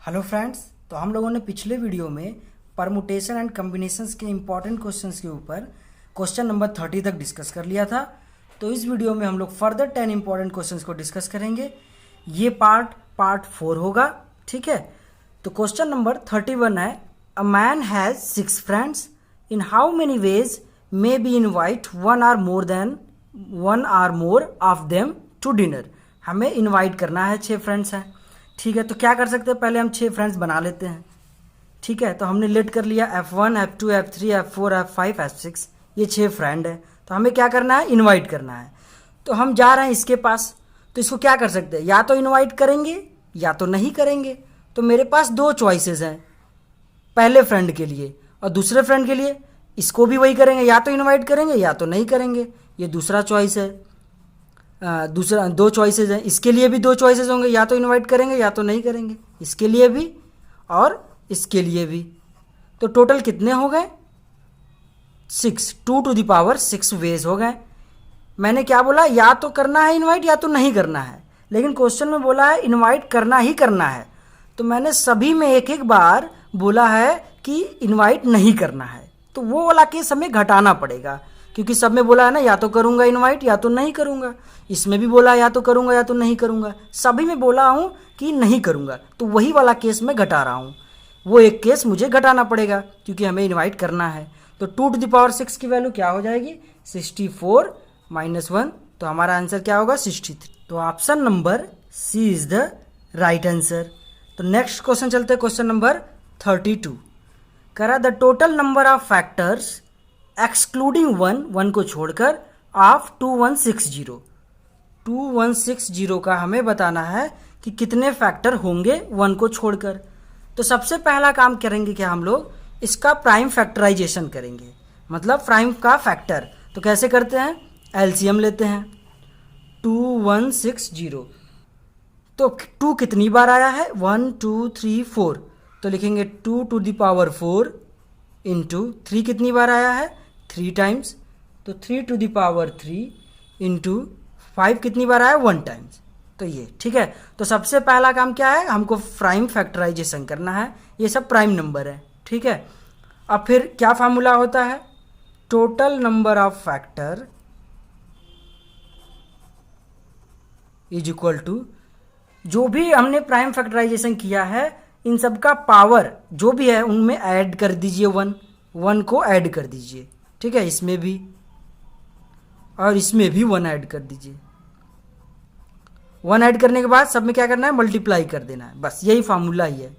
Hello friends, तो हम लोगों ने पिछले वीडियो में परमुटेशन एंड कम्बिनेशंस के इम्पॉर्टेंट क्वेश्चंस के ऊपर क्वेश्चन नंबर 30 तक डिस्कस कर लिया था। तो इस वीडियो में हम लोग फर्दर 10 इम्पॉर्टेंट क्वेश्चंस को डिस्कस करेंगे। ये पार्ट 4 होगा, ठीक है। तो क्वेश्चन नंबर 31 है, a man has 6 friends, in how many ways may be invite one or more of them to dinner. हमें इनवाइट करना है, 6 फ्रेंड्स हैं, ठीक है। तो क्या कर सकते हैं, पहले हम 6 फ्रेंड्स बना लेते हैं, ठीक है। तो हमने लेट कर लिया F1, F2, F3, F4, F5, F6, ये 6 फ्रेंड है। तो हमें क्या करना है, इनवाइट करना है। तो हम जा रहे हैं इसके पास, तो इसको क्या कर सकते हैं, या तो इनवाइट करेंगे या तो नहीं करेंगे। तो मेरे पास 2 चॉइसेस हैं पहले फ्रेंड के लिए, और दूसरे फ्रेंड के लिए इसको भी वही करेंगे, या तो इनवाइट करेंगे या तो नहीं करेंगे। ये दूसरा चॉइस है, दूसरा 2 चॉइसेस हैं। इसके लिए भी 2 चॉइसेस होंगे, या तो इनवाइट करेंगे या तो नहीं करेंगे, इसके लिए भी और इसके लिए भी। तो टोटल कितने हो गए, 6, 2 टू द पावर 6 वेज हो गए। मैंने क्या बोला, या तो करना है इनवाइट या तो नहीं करना है, लेकिन क्वेश्चन में बोला है इनवाइट करना ही करना है। तो मैंने सभी में एक एक बार बोला है कि इनवाइट नहीं करना है, तो वो वाला केस हमें घटाना पड़ेगा, क्योंकि सब में बोला है ना, या तो करूंगा इनवाइट या तो नहीं करूंगा। इसमें भी बोला या तो करूंगा या तो नहीं करूंगा, सभी में बोला हूं कि नहीं करूंगा। तो वही वाला केस मैं घटा रहा हूं, वो एक केस मुझे घटाना पड़ेगा क्योंकि हमें इनवाइट करना है। तो 2 टू द पावर 6 की वैल्यू क्या हो जाएगी, 64 - 1। तो हमारा आंसर क्या होगा, 63। तो option number C is the right answer. तो नेक्स्ट क्वेश्चन चलते हैं, क्वेश्चन नंबर 32। करा the total number of factors excluding 1 को छोड़कर ऑफ 2160 का हमें बताना है कि कितने फैक्टर होंगे 1 को छोड़कर। तो सबसे पहला काम करेंगे क्या, हम लोग इसका प्राइम फैक्टराइजेशन करेंगे, मतलब प्राइम का फैक्टर। तो कैसे करते हैं, एलसीएम लेते हैं। 2160, तो 2 कितनी बार आया है, 1 2 3 4, तो लिखेंगे 2 टू द पावर 4 इंटू 3 कितनी बार आया है, 3 टाइम्स, तो 3 टू द पावर 3 इंटू 5 कितनी बार आया, 1 टाइम्स। तो ये ठीक है। तो सबसे पहला काम क्या है, हमको प्राइम फैक्टराइजेशन करना है। ये सब प्राइम नंबर है, ठीक है। अब फिर क्या फार्मूला होता है, total number of factor is equal to, जो भी हमने प्राइम फैक्टराइजेशन किया है इन सब का पावर जो भी है उनमें ऐड कर दीजिए, 1 को ऐड कर दीजिए, ठीक है। इसमें भी और इसमें भी 1 ऐड कर दीजिए। 1 ऐड करने के बाद सब में क्या करना है, मल्टीप्लाई कर देना है, बस यही फार्मूला ही है।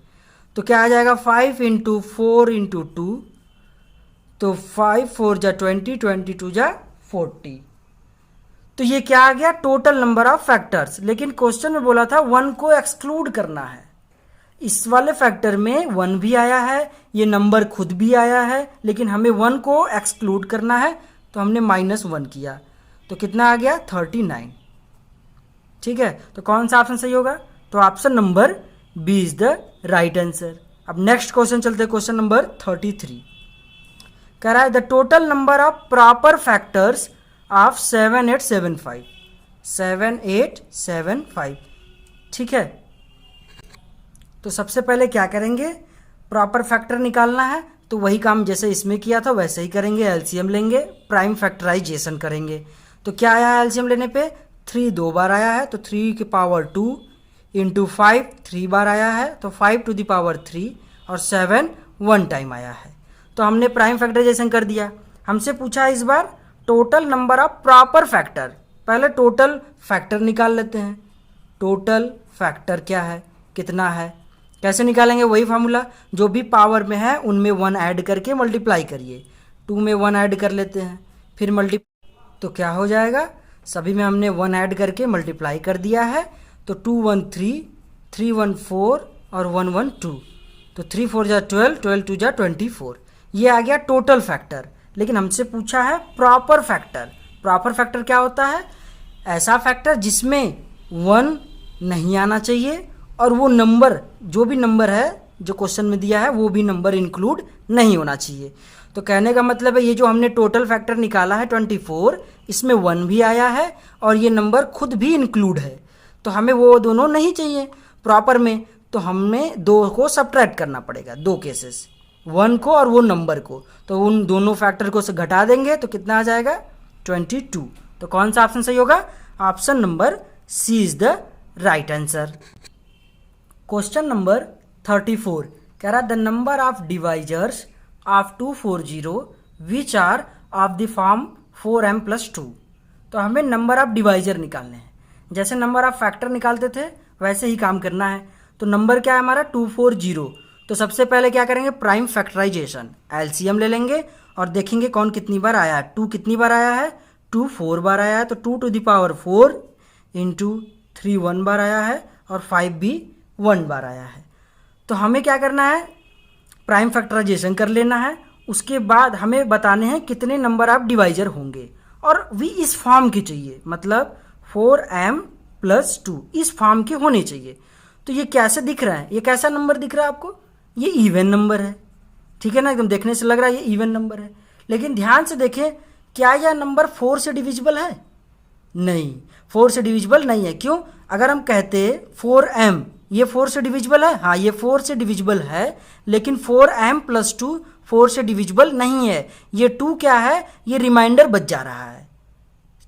तो क्या आ जाएगा, 5 × 4 × 2, तो 5 4 जा 20, 22 जा 40। तो ये क्या आ गया, टोटल नंबर ऑफ फैक्टर्स। लेकिन क्वेश्चन में बोला था 1 को एक्सक्लूड करना है। इस वाले फैक्टर में 1 भी आया है, ये नंबर खुद भी आया है, लेकिन हमें 1 को एक्सक्लूड करना है, तो हमने -1 किया। तो कितना आ गया, 39, ठीक है। तो कौन सा ऑप्शन सही होगा, तो option number B is the right answer. अब नेक्स्ट क्वेश्चन चलते हैं, क्वेश्चन नंबर 33। कह रहा है the total number of proper factors of 7875, ठीक है। तो सबसे पहले क्या करेंगे, प्रॉपर फैक्टर निकालना है। तो वही काम जैसे इसमें किया था वैसे ही करेंगे, एलसीएम लेंगे, प्राइम फैक्टराइजेशन करेंगे। तो क्या आया है एलसीएम लेने पे, 3 2 बार आया है, तो 3 की पावर 2 इंटू 5 3 बार आया है, तो 5 टू द पावर 3, और 7 1 टाइम आया है। तो हमने प्राइम फैक्टराइजेशन कर दिया। हमसे पूछा है इस बार total number of proper factor. पहले टोटल फैक्टर निकाल लेते हैं। टोटल फैक्टर क्या है, कितना है, कैसे निकालेंगे, वही फार्मूला, जो भी पावर में है उनमें 1 ऐड करके मल्टीप्लाई करिए। 2 में 1 ऐड कर लेते हैं, फिर तो क्या हो जाएगा, सभी में हमने 1 ऐड करके मल्टीप्लाई कर दिया है। तो 2 1 3, 3 1 4 और 1 1 2, तो 3 4 जा 12, 12 2 जा 24। ये आ गया टोटल फैक्टर। लेकिन हमसे पूछा है प्रॉपर फैक्टर। प्रॉपर फैक्टर क्या होता है, ऐसा फैक्टर जिसमें 1 नहीं आना चाहिए, और वो नंबर जो भी नंबर है जो क्वेश्चन में दिया है वो भी नंबर इंक्लूड नहीं होना चाहिए। तो कहने का मतलब है ये जो हमने टोटल फैक्टर निकाला है 24, इसमें 1 भी आया है और ये नंबर खुद भी इंक्लूड है, तो हमें वो दोनों नहीं चाहिए प्रॉपर में। तो हमें 2 को सब्ट्रैक्ट करना पड़ेगा, 2 केसेस, 1 को और वो नंबर को, तो उन दोनों फैक्टर को से घटा देंगे तो कितना आ जाएगा 22। तो कौन सा ऑप्शन सही होगा? Option number C is the right answer. Question number 34 कह रहा the number of divisors of 240 which are of the form 4m+2। तो हमें नंबर ऑफ डिवाइजर निकालने हैं, जैसे नंबर ऑफ फैक्टर निकालते थे वैसे ही काम करना है। तो नंबर क्या है हमारा 240, तो सबसे पहले क्या करेंगे प्राइम फैक्टराइजेशन, एलसीएम ले लेंगे और देखेंगे कौन कितनी बार आया है। 2 कितनी बार आया है? 2 4 बार आया है, तो 2 टू द पावर 4 इंटू 3 1 बार आया है और 5 भी 1 बार आया है। तो हमें क्या करना है प्राइम फैक्टराइजेशन कर लेना है, उसके बाद हमें बताने हैं कितने नंबर ऑफ डिवाइजर होंगे और भी इस फॉर्म के चाहिए, मतलब 4m+2 इस फॉर्म के होने चाहिए। तो ये कैसे दिख रहा है? ये कैसा नंबर दिख रहा है आपको? ये इवन नंबर है, ठीक है ना, एकदम देखने से लग रहा है ये इवन नंबर है। लेकिन ध्यान से देखें, क्या यह नंबर 4 से डिविजिबल है? नहीं, 4 से डिविजिबल नहीं है। क्यों? अगर हम कहते 4m, ये 4 से डिविजिबल है, हाँ ये 4 से डिविजिबल है, लेकिन 4m+2 4 से डिविजिबल नहीं है। ये 2 क्या है? ये रिमाइंडर बच जा रहा है,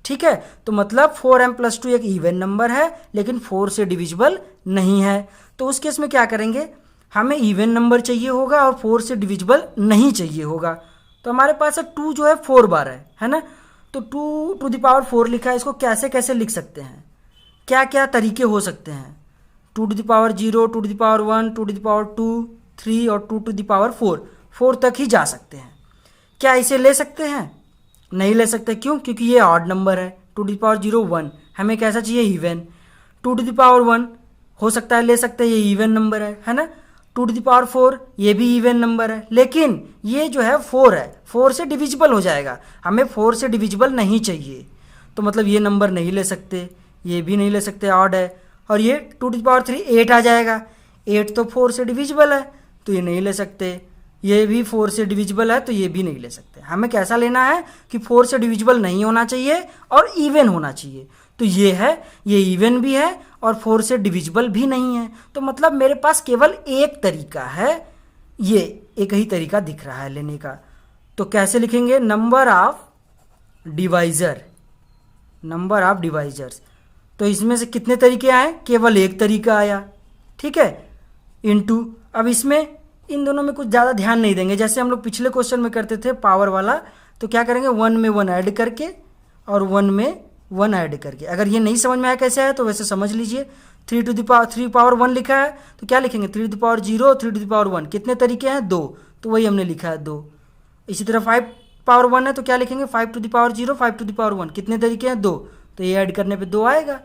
ठीक है। तो मतलब 4m+2 एक इवन नंबर है लेकिन 4 से डिविजिबल नहीं है। तो उस केस में क्या करेंगे, हमें इवन नंबर चाहिए होगा और 4 से डिविजिबल नहीं चाहिए होगा। तो हमारे पास 2 जो है 4 बार है ना, तो 2 टू द पावर 4 लिखा है, इसको कैसे कैसे लिख सकते हैं, क्या क्या तरीके हो सकते हैं? 2 to the power 0, 2 to the power 1, 2 to the power 2, 3 और 2 टू द पावर 4 तक ही जा सकते हैं। क्या इसे ले सकते हैं? नहीं ले सकते। क्यों? क्योंकि ये ऑड नंबर है। 2 टू द पावर 0 1, हमें कैसा चाहिए इवन। 2 टू द पावर 1 हो सकता है ले सकते हैं, ये इवन नंबर है ना। 2 टू द पावर 4 ये भी इवन नंबर है, लेकिन ये जो है 4 है, 4 से डिविजिबल हो जाएगा, हमें 4 से डिविजिबल नहीं चाहिए। तो मतलब ये नंबर नहीं ले सकते, ये भी नहीं ले सकते, ऑड है। और ये 2 टू द पावर 3 8 आ जाएगा, 8 तो 4 से डिविजिबल है तो ये नहीं ले सकते। ये भी 4 से डिविजिबल है तो ये भी नहीं ले सकते। हमें कैसा लेना है कि 4 से डिविजिबल नहीं होना चाहिए और इवन होना चाहिए। तो ये है, ये इवन भी है और 4 से डिविजिबल भी नहीं है। तो मतलब मेरे पास केवल एक तरीका है, ये एक ही तरीका दिख रहा है लेने का। तो कैसे लिखेंगे? Number of divisor, number of divisors. तो इसमें से कितने तरीके आए? केवल एक तरीका आया, ठीक है, इनटू। अब इसमें इन दोनों में कुछ ज़्यादा ध्यान नहीं देंगे, जैसे हम लोग पिछले क्वेश्चन में करते थे पावर वाला। तो क्या करेंगे 1 में 1 ऐड करके और 1 में 1 ऐड करके। अगर ये नहीं समझ में आया कैसे है तो वैसे समझ लीजिए। 3 टू द पावर 3 पावर 1 लिखा है तो क्या लिखेंगे 3 to the power 0, 3 to the power 1। कितने तरीके हैं? 2, तो वही हमने लिखा है 2। इसी तरह 5 पावर 1 है तो क्या लिखेंगे 5 to the power 0, 5 to the power 1। कितने तरीके हैं? 2, तो ये ऐड करने पे 2 आएगा।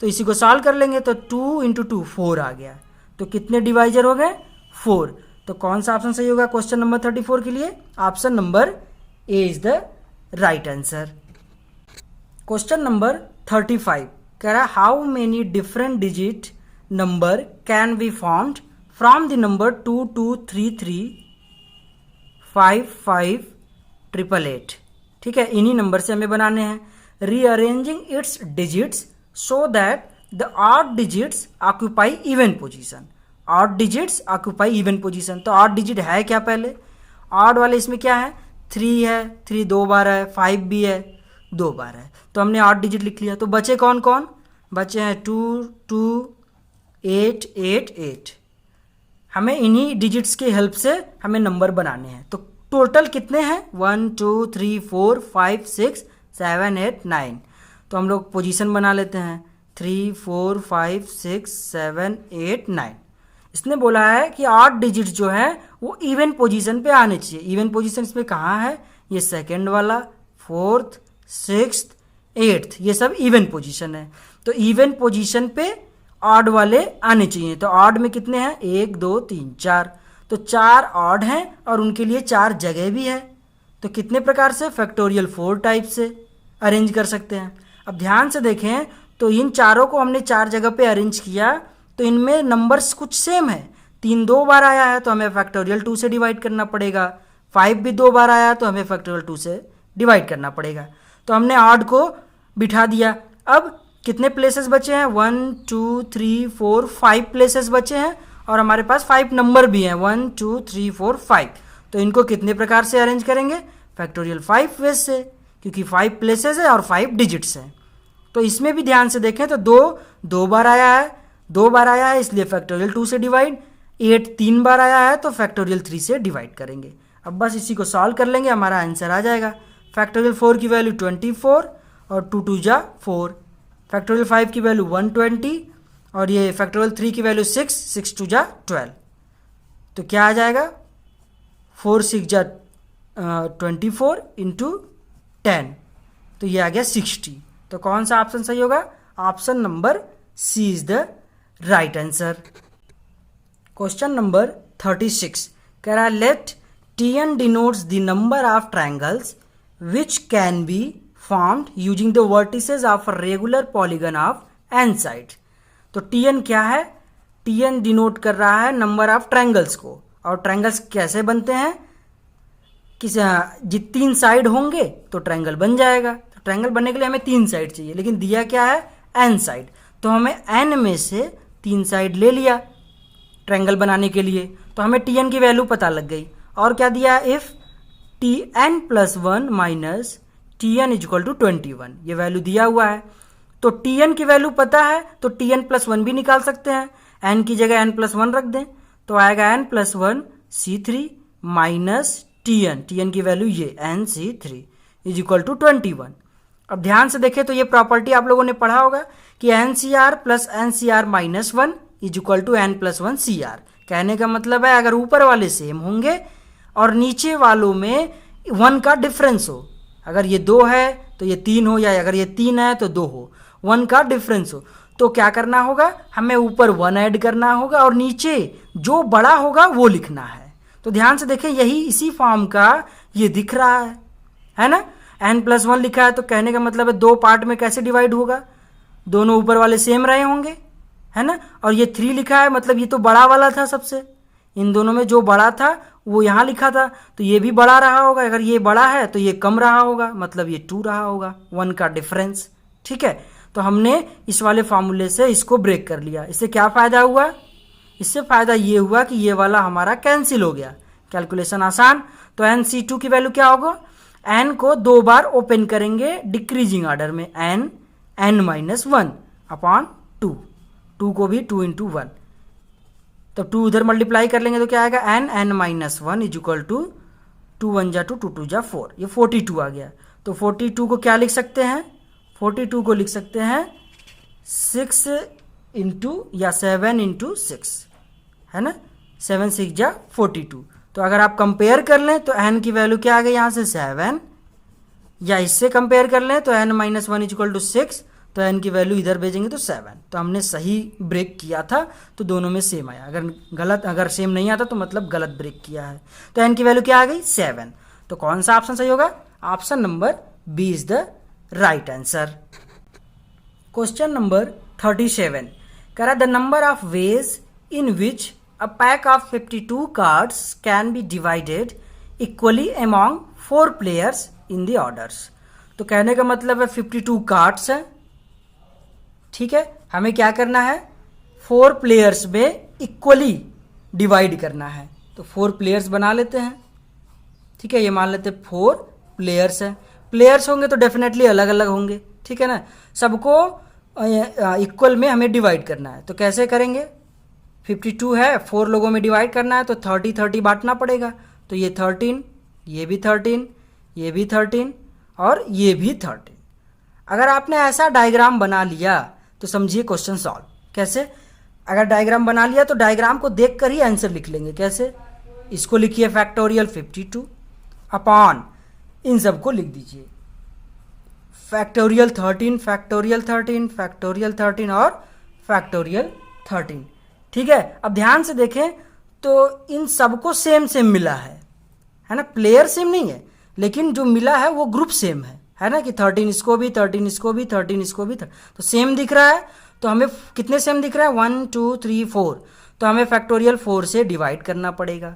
तो इसी को सॉल्व कर लेंगे तो 2 इंटू 2 4 आ गया। तो कितने डिवाइजर हो गए? 4। तो कौन सा ऑप्शन सही होगा क्वेश्चन नंबर 34 के लिए? Option number A is the right answer. Question number 35 कह रहा how many different digit number can be formed from the number 2233558888। ठीक है, इन्हीं नंबर से हमें बनाने हैं। Rearranging it's digits so that the odd digits occupy even position. Odd digits occupy even position. तो ऑड डिजिट है क्या? पहले ऑड वाले इसमें क्या है? 3 है, 3 2 बार है, 5 भी है, 2 बार है। तो हमने ऑड डिजिट लिख लिया। तो बचे कौन कौन? बचे हैं 2 2 8 8 8। हमें इन्हीं डिजिट्स के हेल्प से हमें नंबर बनाने हैं। तो टोटल कितने हैं? 1 2 3 4 5 6 7 8 9। तो हम लोग पोजीशन बना लेते हैं 3 4 5 6 7 8 9। इसने बोला है कि ऑड डिजिट जो है वो इवन पोजीशन पे आने चाहिए। इवन पोजीशन इसमें कहाँ है? ये सेकंड वाला, 4th 6th 8th, ये सब इवन पोजीशन है। तो इवन पोजीशन पे ऑड वाले आने चाहिए। तो ऑड में कितने हैं? 1 2 3 4। तो 4 ऑड हैं और उनके लिए 4 जगह भी है। तो कितने प्रकार से? फैक्टोरियल 4 टाइप से अरेंज कर सकते हैं। अब ध्यान से देखें तो इन चारों को हमने 4 जगह पे अरेंज किया तो इनमें नंबर्स कुछ सेम है। 3 2 बार आया है तो हमें फैक्टोरियल 2 से डिवाइड करना पड़ेगा। 5 भी 2 बार आया तो हमें फैक्टोरियल 2 से डिवाइड करना पड़ेगा। तो हमने ऑड को बिठा दिया। अब कितने प्लेसेस बचे हैं? 1 2 3 4 5 प्लेसेस बचे हैं और हमारे पास 5 नंबर भी हैं, 1 2 3 4 5। तो इनको कितने प्रकार से अरेंज करेंगे? फैक्टोरियल 5 वेज से, क्योंकि 5 प्लेसेस है और 5 डिजिट्स हैं। तो इसमें भी ध्यान से देखें तो 2 बार आया है, 2 बार आया है, इसलिए फैक्टोरियल 2 से डिवाइड। 8 3 बार आया है तो फैक्टोरियल 3 से डिवाइड करेंगे। अब बस इसी को सॉल्व कर लेंगे, हमारा आंसर आ जाएगा। फैक्टोरियल 4 की वैल्यू 24 और 2 2 जा 4। फैक्टोरियल 5 की वैल्यू 120 और ये फैक्टोरियल 3 की वैल्यू 6, 6 2 जा 12। तो क्या आ जाएगा? 4 6 जा 24 इंटू 10, तो ये आ गया 60। तो कौन सा ऑप्शन सही होगा? Option number C is the right answer. Question number 36 कह रहा है let Tn denotes the number of triangles which can be formed using the vertices of a regular polygon of n side। तो Tn क्या है? Tn denote कर रहा है number of triangles को। और ट्रायंगल्स कैसे बनते हैं? जित 3 साइड होंगे तो ट्रायंगल बन जाएगा। तो ट्रायंगल बनने के लिए हमें 3 साइड चाहिए, लेकिन दिया क्या है? n side. तो हमें n में से 3 साइड ले लिया ट्रायंगल बनाने के लिए, तो हमें Tn की वैल्यू पता लग गई। और क्या दिया? इफ Tn + 1 माइनस Tn = 21, ये वैल्यू दिया हुआ है। तो Tn की वैल्यू पता है तो Tn + 1 भी निकाल सकते हैं, n की जगह n + 1 रख दें तो आएगा n + 1 C3 माइनस Tn की वैल्यू ये NC3 = 21। अब ध्यान से देखें तो ये प्रॉपर्टी आप लोगों ने पढ़ा होगा कि NCR + NCR - 1 = n + 1 CR। कहने का मतलब है अगर ऊपर वाले सेम होंगे और नीचे वालों में 1 का डिफरेंस हो, अगर ये 2 है तो ये 3 हो, या अगर ये 3 है तो 2 हो, 1 का डिफरेंस हो, तो क्या करना होगा? हमें ऊपर 1 ऐड करना होगा और नीचे जो बड़ा होगा वो लिखना है। तो ध्यान से देखें यही इसी फॉर्म का ये दिख रहा है ना? n + 1 लिखा है तो कहने का मतलब है 2 पार्ट में कैसे डिवाइड होगा? दोनों ऊपर वाले सेम रहे होंगे, है ना? और ये 3 लिखा है मतलब ये तो बड़ा वाला था सबसे, इन दोनों में जो बड़ा था वो यहाँ लिखा था, तो ये भी बड़ा रहा होगा। अगर ये बड़ा है तो ये कम रहा होगा, मतलब ये 2 रहा होगा, 1 का डिफरेंस। ठीक है, तो हमने इस वाले फार्मूले से इसको ब्रेक कर लिया। इससे क्या फ़ायदा हुआ? इससे फ़ायदा ये हुआ कि ये वाला हमारा कैंसिल हो गया, कैलकुलेशन आसान। तो NC2 की वैल्यू क्या होगा? n को 2 बार ओपन करेंगे डिक्रीजिंग ऑर्डर में, n -1 अपॉन 2, 2 को भी 2 × 1, तो 2 उधर मल्टीप्लाई कर लेंगे तो क्या आएगा? n -1 = 2 1 जा 2, 2 2 जा 4, ये 42 आ गया। तो 42 को क्या लिख सकते हैं? 42 को लिख सकते हैं 6 या 7 × 6, है ना? 7 6 जा 42। तो अगर आप कंपेयर कर लें तो n की वैल्यू क्या आ गई यहाँ से? 7, या इससे कंपेयर कर लें तो n - 1 = 6, तो n की वैल्यू इधर भेजेंगे तो 7। तो हमने सही ब्रेक किया था, तो दोनों में सेम आया। अगर सेम नहीं आता तो मतलब गलत ब्रेक किया है। तो n की वैल्यू क्या आ गई? 7। तो कौन सा ऑप्शन सही होगा? Option number B is the right answer. Question number 37 कह रहा the number of ways in which a pack of 52 cards can be divided equally among 4 players in the orders. तो कहने का मतलब है 52 कार्ड्स हैं, ठीक है, हमें क्या करना है? 4 प्लेयर्स में इक्वली डिवाइड करना है। तो 4 प्लेयर्स बना लेते हैं, ठीक है, ये मान लेते हैं 4 प्लेयर्स हैं। प्लेयर्स होंगे तो डेफिनेटली अलग अलग होंगे, ठीक है ना? सबको इक्वल में हमें डिवाइड करना है। तो कैसे करेंगे? 52 है, 4 लोगों में डिवाइड करना है तो 30 30 बांटना पड़ेगा। तो ये 13, ये भी 13, ये भी 13 और ये भी 13। अगर आपने ऐसा डायग्राम बना लिया तो समझिए क्वेश्चन सॉल्व। कैसे? अगर डायग्राम बना लिया तो डायग्राम को देखकर ही आंसर लिख लेंगे। कैसे? इसको लिखिए फैक्टोरियल 52 अपॉन इन सबको लिख दीजिए फैक्टोरियल 13, फैक्टोरियल 13, फैक्टोरियल 13 और फैक्टोरियल 13। ठीक है, अब ध्यान से देखें तो इन सबको सेम सेम मिला है ना? प्लेयर सेम नहीं है, लेकिन जो मिला है वो ग्रुप सेम है ना? कि 13 इसको भी, 13 इसको भी, 13 इसको भी, तो सेम दिख रहा है। तो हमें कितने सेम दिख रहा है? 1 2 3 4। तो हमें फैक्टोरियल 4 से डिवाइड करना पड़ेगा।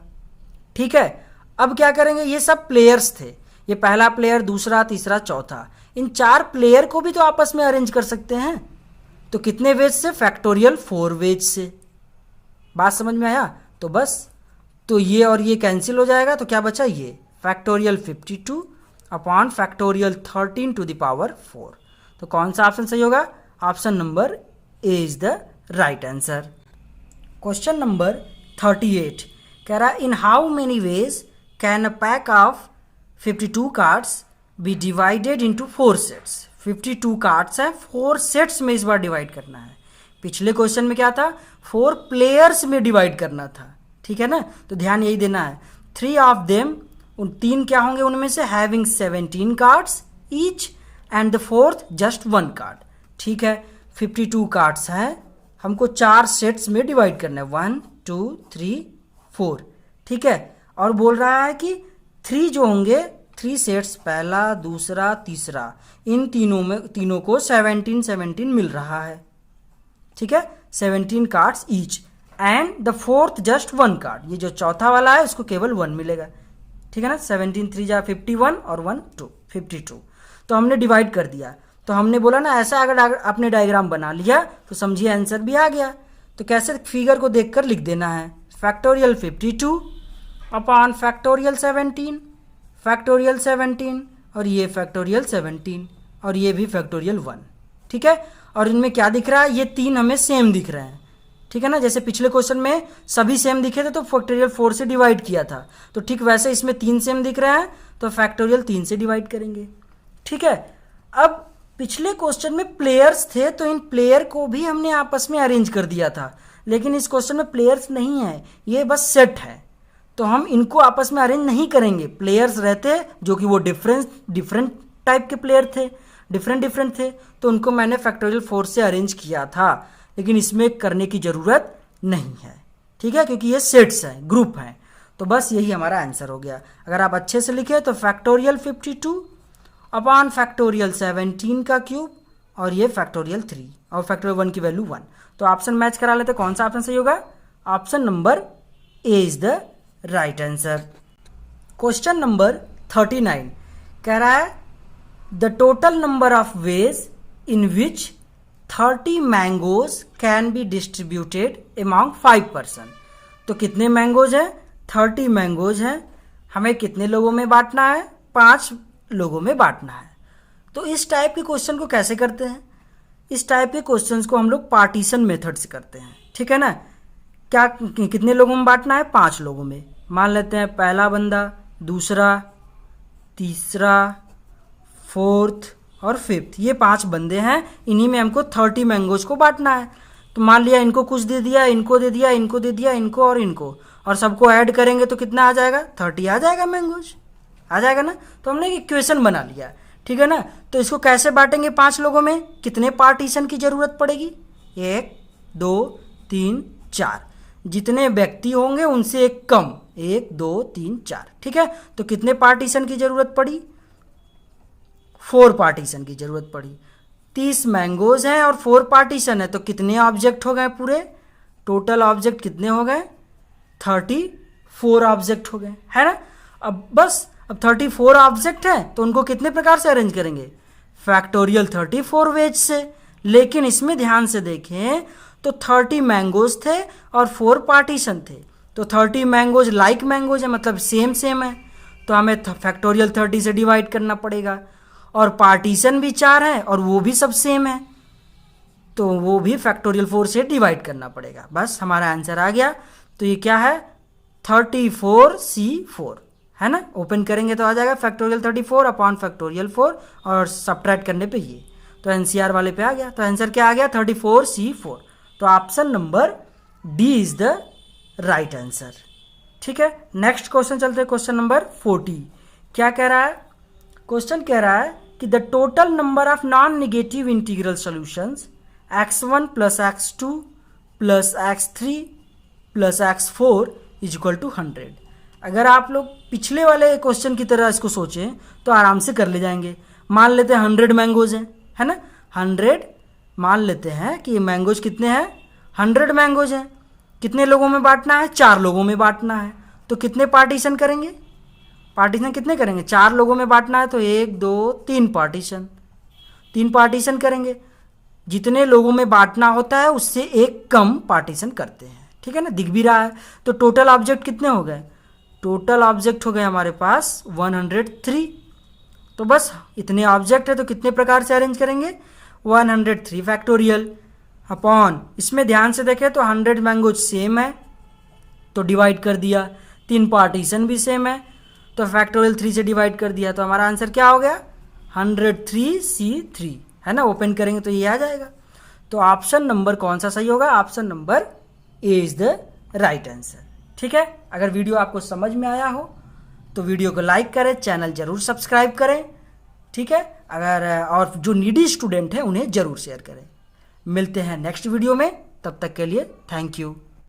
ठीक है, अब क्या करेंगे? ये सब प्लेयर्स थे, ये पहला प्लेयर, दूसरा, तीसरा, चौथा। इन 4 प्लेयर को भी तो आपस में अरेंज कर सकते हैं। तो कितने वेज से? फैक्टोरियल 4 वेज से। बात समझ में आया? तो बस, तो ये और ये कैंसिल हो जाएगा, तो क्या बचा ये factorial 52 upon factorial 13 to the power 4। तो कौन सा ऑप्शन सही होगा? Option number A is the right answer. Question number 38 कह रहा है in how many ways can a pack of 52 cards be divided into 4 sets. 52 cards हैं, 4 सेट्स में इस बार डिवाइड करना है। पिछले क्वेश्चन में क्या था? 4 प्लेयर्स में डिवाइड करना था, ठीक है ना? तो ध्यान यही देना है। 3 ऑफ देम, उन 3 क्या होंगे उनमें से? Having 17 cards each and the fourth just 1 card, ठीक है। 52 कार्ड्स हैं, हमको 4 सेट्स में डिवाइड करना है, 1 2 3 4, ठीक है। और बोल रहा है कि 3 जो होंगे, 3 सेट्स, पहला दूसरा तीसरा, इन तीनों को 17 17 मिल रहा है, ठीक है। 17 cards each and the fourth just 1 card, ये जो चौथा वाला है उसको केवल 1 मिलेगा, ठीक है ना। 17 3 जा 51 और 1 2 52। तो हमने डिवाइड कर दिया। तो हमने बोला ना ऐसा अगर आपने डायग्राम बना लिया तो समझिए आंसर भी आ गया। तो कैसे? फिगर को देखकर लिख देना है, फैक्टोरियल 52 अपॉन फैक्टोरियल 17, फैक्टोरियल 17 और ये फैक्टोरियल 17 और ये भी फैक्टोरियल 1, ठीक है। और इनमें क्या दिख रहा है? ये 3 हमें सेम दिख रहे हैं, ठीक है ना। जैसे पिछले क्वेश्चन में सभी सेम दिखे थे तो फैक्टोरियल 4 से डिवाइड किया था, तो ठीक वैसे इसमें 3 सेम दिख रहे हैं तो फैक्टोरियल 3 से डिवाइड करेंगे, ठीक है। अब पिछले क्वेश्चन में प्लेयर्स थे तो इन प्लेयर को भी हमने आपस में अरेंज कर दिया था, लेकिन इस क्वेश्चन में प्लेयर्स नहीं है, ये बस सेट है, तो हम इनको आपस में अरेंज नहीं करेंगे। प्लेयर्स रहते जो कि वो डिफरेंट टाइप के प्लेयर थे, डिफरेंट थे, तो उनको मैंने फैक्टोरियल 4 से अरेंज किया था, लेकिन इसमें करने की ज़रूरत नहीं है, ठीक है, क्योंकि ये सेट्स हैं, ग्रुप हैं। तो बस यही हमारा आंसर हो गया। अगर आप अच्छे से लिखे तो फैक्टोरियल 52 अपॉन फैक्टोरियल 17 का क्यूब और ये फैक्टोरियल 3 और फैक्टोरियल 1 की वैल्यू 1। तो ऑप्शन मैच करा लेते, कौन सा ऑप्शन सही होगा? Option number A is the right answer. Question number 39 कह रहा है the total number of ways in which 30 mangoes can be distributed among 5 person. तो कितने मैंगोज हैं? 30 मैंगोज हैं, हमें कितने लोगों में बांटना है? 5 लोगों में बांटना है। तो इस टाइप के क्वेश्चन को कैसे करते हैं? इस टाइप के क्वेश्चंस को हम लोग पार्टीशन मेथड से करते हैं, ठीक है ना। क्या कितने लोगों में बांटना है? 5 लोगों में। मान लेते हैं पहला बंदा, दूसरा, तीसरा, फोर्थ और फिफ्थ, ये 5 बंदे हैं, इन्हीं में हमको 30 मैंगोज को बांटना है। तो मान लिया इनको कुछ दे दिया, इनको दे दिया, इनको दे दिया, इनको और इनको, और सबको ऐड करेंगे तो कितना आ जाएगा? 30 आ जाएगा, मैंगोज आ जाएगा ना। तो हमने एक इक्वेशन बना लिया, ठीक है ना। तो इसको कैसे बांटेंगे 5 लोगों में? कितने पार्टीशन की जरूरत पड़ेगी? 1 2 3 4, जितने व्यक्ति होंगे उनसे एक कम, 1 2 3 4, ठीक है। तो कितने पार्टीशन की जरूरत पड़ी? 4 पार्टीशन की जरूरत पड़ी। 30 मैंगोज हैं और 4 पार्टीशन है, तो कितने ऑब्जेक्ट हो गए पूरे? टोटल ऑब्जेक्ट कितने हो गए? 34 ऑब्जेक्ट हो गए, है ना। अब बस, अब 34 ऑब्जेक्ट है तो उनको कितने प्रकार से अरेंज करेंगे? फैक्टोरियल 34 वेज से। लेकिन इसमें ध्यान से देखें तो 30 मैंगोज थे और 4 पार्टीशन थे, तो 30 मैंगोज लाइक मैंगोज है, मतलब सेम है, तो हमें फैक्टोरियल 30 से डिवाइड करना पड़ेगा। और पार्टीशन भी 4 है और वो भी सब सेम है, तो वो भी फैक्टोरियल 4 से डिवाइड करना पड़ेगा। बस हमारा आंसर आ गया। तो ये क्या है? 34C4, है ना। ओपन करेंगे तो आ जाएगा फैक्टोरियल 34 अपॉन फैक्टोरियल 4 और सब्ट्रैक्ट करने पे ये, तो एनसीआर वाले पे आ गया। तो आंसर क्या आ गया? 34C4। तो option number D is the right answer, ठीक है। नेक्स्ट क्वेश्चन चलते हैं, क्वेश्चन नंबर 40। क्या कह रहा है? क्वेश्चन कह रहा है कि the total number of non negative integral solutions x1 plus x2 plus x3 plus x4 is equal to 100। अगर आप लोग पिछले वाले क्वेश्चन की तरह इसको सोचें तो आराम से कर ले जाएंगे। मान लेते हैं 100 मैंगोज हैं, है ना। 100 मान लेते हैं कि ये मैंगोज कितने हैं? 100 मैंगोज हैं। कितने लोगों में बांटना है? 4 लोगों में बांटना है। तो कितने पार्टीशन करेंगे? पार्टीशन कितने करेंगे? 4 लोगों में बांटना है तो 1 2 3 पार्टीशन, 3 पार्टीशन करेंगे। जितने लोगों में बांटना होता है उससे एक कम पार्टीशन करते हैं, ठीक है ना, दिख भी रहा है। तो टोटल ऑब्जेक्ट कितने हो गए, टोटल ऑब्जेक्ट हो गए हमारे पास 103। तो बस इतने ऑब्जेक्ट है तो कितने प्रकार से अरेंज करेंगे, 103 फैक्टोरियल अपॉन, इसमें ध्यान से देखें तो 100 मैंगोज सेम है तो डिवाइड कर दिया, 3 पार्टीशन भी सेम है तो फैक्टोरियल 3 से डिवाइड कर दिया, तो हमारा आंसर क्या हो गया 103C3 है ना। ओपन करेंगे तो ये आ जाएगा। तो ऑप्शन नंबर कौन सा सही होगा, option number A is the right answer. ठीक है, अगर वीडियो आपको समझ में आया हो तो वीडियो को लाइक करें, चैनल जरूर सब्सक्राइब करें। ठीक है, अगर और जो नीडी स्टूडेंट हैं उन्हें जरूर शेयर करें। मिलते हैं नेक्स्ट वीडियो में, तब तक के लिए थैंक यू।